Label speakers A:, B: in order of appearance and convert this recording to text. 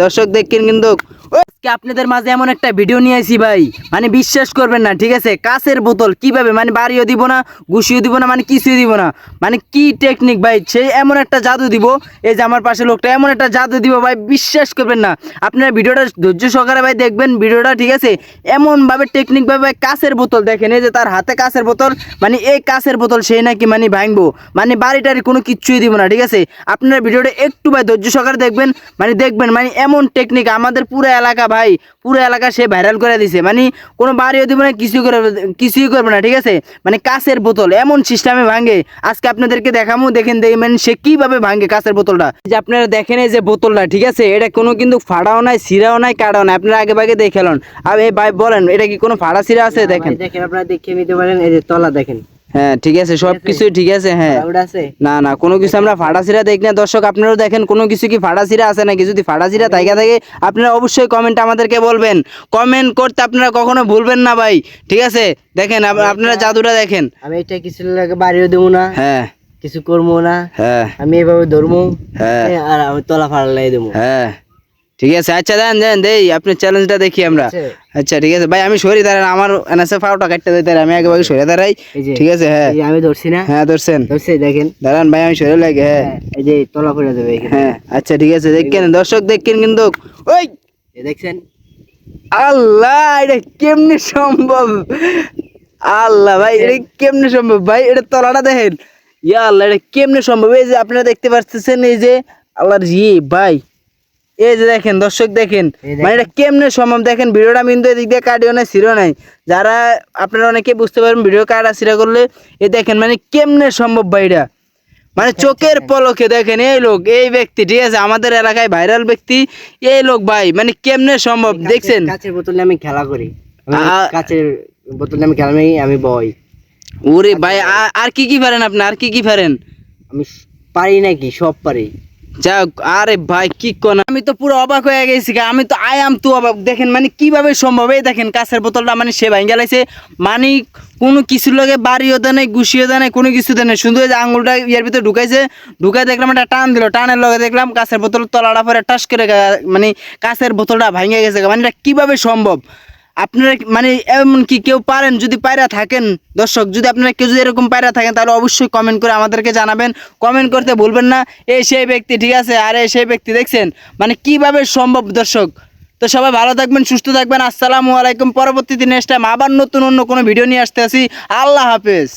A: দর্শক দেখেন কিন্তু আজকে আপনাদের মাঝে এমন একটা ভিডিও নিয়ে আসি ভাই, মানে বিশ্বাস করবেন না, ঠিক আছে? কাঁচের বোতল কিভাবে মানে বাড়িও দিব না, গুছিয়ে দিব না, মানে কিছুই দিব না, মানে কি টেকনিক ভাই, সেই এমন একটা জাদু দিব। এই যে আমার পাশে লোকটা এমন একটা জাদু দিব ভাই, বিশ্বাস করবেন না। আপনারা ভিডিওটা ধৈর্য সহকারে ভাই দেখবেন ভিডিওটা, ঠিক আছে? এমনভাবে টেকনিকভাবে ভাই কাঁচের বোতল দেখেন, এই যে তার হাতে কাঁচের বোতল, মানে এই কাঁচের বোতল সেই নাকি মানে ভাঙবো, মানে বাড়িটারি কোনো কিচ্ছুই দিব না, ঠিক আছে? আপনারা ভিডিওটা একটু ভাই ধৈর্য সহকারে দেখবেন, মানে এমন টেকনিক আমাদের পুরো এলাকা ভাই, পুরো এলাকা সে ভাইরাল করে দিছে। মানে কোনো বাড়িও দিব না, কিছুই করবে না, ঠিক আছে? মানে কাঁচের বোতল এমন সিস্টেমে ভাঙে, আজকে আপনাদেরকে দেখামু, দেখেন মানে সে কিভাবে ভাঙে কাঁচের বোতলটা। যে আপনারা দেখেন এই যে বোতলটা, ঠিক আছে? এটা কোনো কিন্তু ফাড়াও নাই, সিরাও নাই, কাটাও নাই। আপনারা আগে ভাগে দেখে লন। আর এই ভাই বলেন, এটা কি কোনো ফাড়া সিরা আছে? দেখেন
B: আপনারা দেখে নিতে পারেন, এই যে তলা দেখেন।
A: হ্যাঁ ঠিক আছে, সবকিছুই ঠিক আছে। হ্যাঁ না না, কোনো কিছু আমরা ফাটাছিরা দেখি না। দর্শক আপনারাও দেখেন কোনো কিছু কি ফাটাছিরা আছে নাকি? যদি ফাটাছিরা তাইকা থাকে আপনারা অবশ্যই কমেন্ট আমাদেরকে বলবেন। কমেন্ট করতে আপনারা কখনো ভুলবেন না ভাই, ঠিক আছে? দেখেন আপনারা জাদুটা দেখেন।
B: আমি এটা কিছু লাগে বাড়িও দেবো না,
A: হ্যাঁ
B: কিছু করবো না,
A: হ্যাঁ
B: আমি এভাবে ধরবো,
A: হ্যাঁ
B: আর আমি তলা ফাড়লাই দেবো।
A: হ্যাঁ ঠিক আছে। আচ্ছা দেন দেন দেই আপনার চ্যালেঞ্জটা দেখি আমরা। আচ্ছা ঠিক আছে ভাই, আমি সরি দাঁড়ান, আমার এনএসএ ফাউটা কাটতে দিতে, আমি আগে ভাগে সরে দাঁড়াই, ঠিক আছে? হ্যাঁ
B: আমি ধরছি না,
A: হ্যাঁ ধরছেন,
B: দেখেন
A: দাঁড়ান ভাই আমি সরে লাগে। হ্যাঁ
B: এই যে তলা পড়ে যাবে এখানে।
A: হ্যাঁ আচ্ছা ঠিক আছে, দেখেন দর্শক দেখেন কিন্তু ওই
B: দেখছেন,
A: আল্লাহ এটা কেমনে সম্ভব? আল্লাহ ভাই এটা কেমনে সম্ভব ভাই? এটা তলাটা দেখেন, ইয়া আল্লাহ এটা কেমনে সম্ভব? এই যে আপনারা দেখতে পাচ্ছেন, এই যে আল্লাহর ভাই, এই যে দেখেন দর্শক দেখেন, মানে এটা কেমনে সম্ভব? দেখেন ভিডিওটা কিন্তু এদিক দিয়ে কাটিও নাই, সিরো নাই। যারা আপনারা অনেকে বুঝতে পারবেন ভিডিও কাটা সিরা করলে, এই দেখেন মানে কেমনে সম্ভব ভাই? এটা মানে চোখের পলকে দেখেন এই লোক, এই ব্যক্তি, ঠিক আছে? আমাদের এলাকায় ভাইরাল ব্যক্তি এই লোক ভাই, মানে কেমনে সম্ভব? দেখছেন
B: কাচের বোতলে আমি খেলা করি, কাচের বোতলে আমি খেলা নেই, আমি বই।
A: ওরে ভাই আর কি কি পারেন আপনি? আর কি কি পারেন?
B: আমি পারি নাকি, সব পারি।
A: যাক, আরে ভাই কি কোন, আমি তো পুরো অবাক হয়ে গেছি, আমি তো তো অবাক। দেখেন মানে কিভাবে সম্ভব? এই দেখেন কাঁচের বোতলটা মানে সে ভাঙে লাইছে, মানে কোনো কিছুর লগে বাড়িও দেয় নাই, গুছিয়ে দেয় নাই, কোনো কিছু দেয় নাই, শুধু যে আঙুলটা ইয়ার ভিতরে ঢুকাইছে, ঢুকাই দেখলাম একটা টান দিল, টানের লগে দেখলাম কাঁচের বোতল তলাটা পরে টাস করে মানে কাঁচের বোতলটা ভাঙে গেছে। মানে এটা কিভাবে সম্ভব? আপনারা মানে এমন কি কেউ পারেন? যদি পায়রা থাকেন দর্শক, যদি আপনারা কেউ যদি এরকম পায়রা থাকেন তাহলে অবশ্যই কমেন্ট করে আমাদেরকে জানাবেন। কমেন্ট করতে ভুলবেন না। এই সেই ব্যক্তি, ঠিক আছে? আর এই সেই ব্যক্তি, দেখছেন মানে কিভাবে সম্ভব দর্শক? তো সবাই ভালো থাকবেন, সুস্থ থাকবেন। আসসালামু আলাইকুম। পরবর্তীতে নেক্সট টাইম আবার নতুন অন্য কোনো ভিডিও নিয়ে আসতে আসি। আল্লাহ হাফেজ।